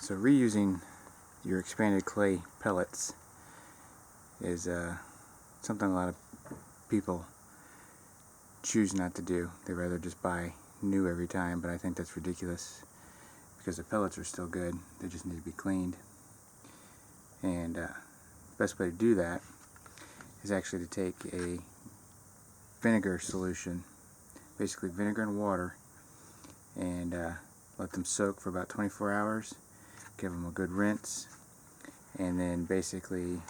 So reusing your expanded clay pellets is something a lot of people choose not to do. They rather just buy new every time, but I think that's ridiculous because the pellets are still good. They just need to be cleaned. And the best way to do that is actually to take a vinegar solution, basically vinegar and water, and let them soak for about 24 hours. Give them a good rinse, and then basically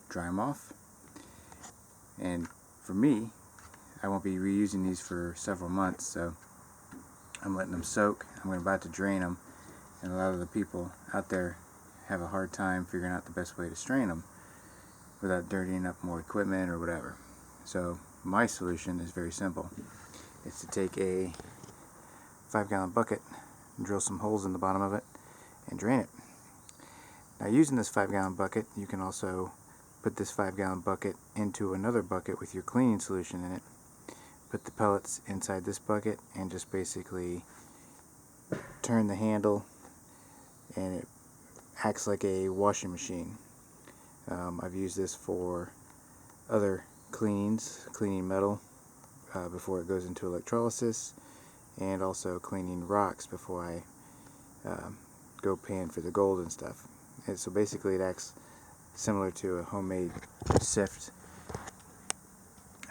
dry them off. And for me, I won't be reusing these for several months, so I'm letting them soak. I'm about to drain them, and a lot of the people out there have a hard time figuring out the best way to strain them without dirtying up more equipment or whatever. So my solution is very simple. It's to take a 5-gallon bucket and drill some holes in the bottom of it and drain it. Now, using this 5-gallon bucket, you can also put this 5-gallon bucket into another bucket with your cleaning solution in it. Put the pellets inside this bucket and just basically turn the handle, and it acts like a washing machine. I've used this for other cleanings, cleaning metal before it goes into electrolysis, and also cleaning rocks before I go pan for the gold and stuff. And so basically it acts similar to a homemade sift.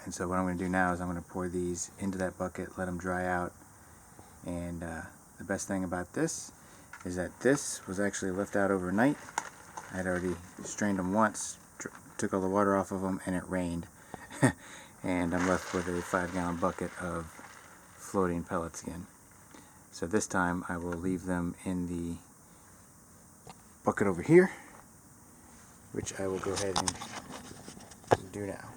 And so what I'm going to do now is I'm going to pour these into that bucket, let them dry out. And the best thing about this is that this was actually left out overnight. I'd already strained them once, took all the water off of them, and it rained. And I'm left with a 5-gallon bucket of floating pellets again. So this time I will leave them in the bucket over here, which I will go ahead and do now.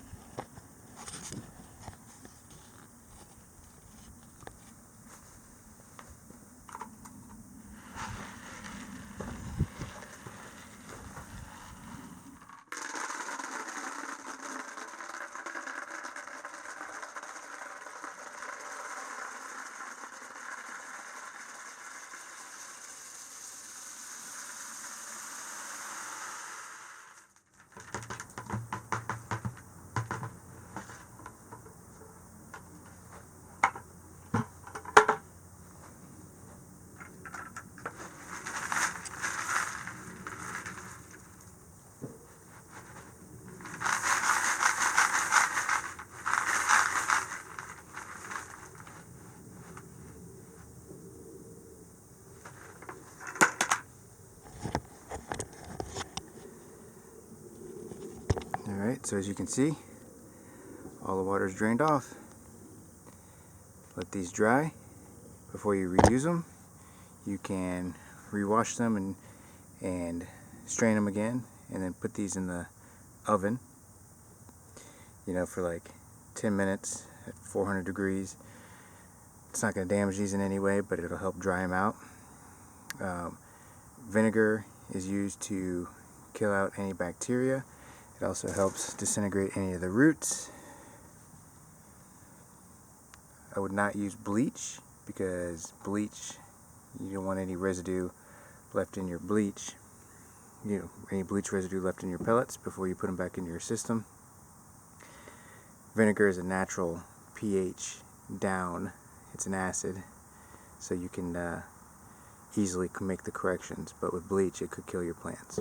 Alright, so as you can see, all the water is drained off. Let these dry before you reuse them. You can rewash them and strain them again, and then put these in the oven, for like 10 minutes at 400 degrees. It's not going to damage these in any way, but it'll help dry them out. Vinegar is used to kill out any bacteria. It also helps disintegrate any of the roots. I would not use bleach, because bleach, you don't want any residue left in your bleach. Any bleach residue left in your pellets before you put them back into your system. Vinegar is a natural pH down. It's an acid, so you can easily make the corrections, but with bleach it could kill your plants.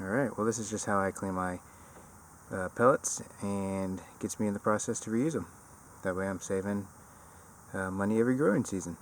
Alright, well, this is just how I clean my pellets, and gets me in the process to reuse them. That way I'm saving money every growing season.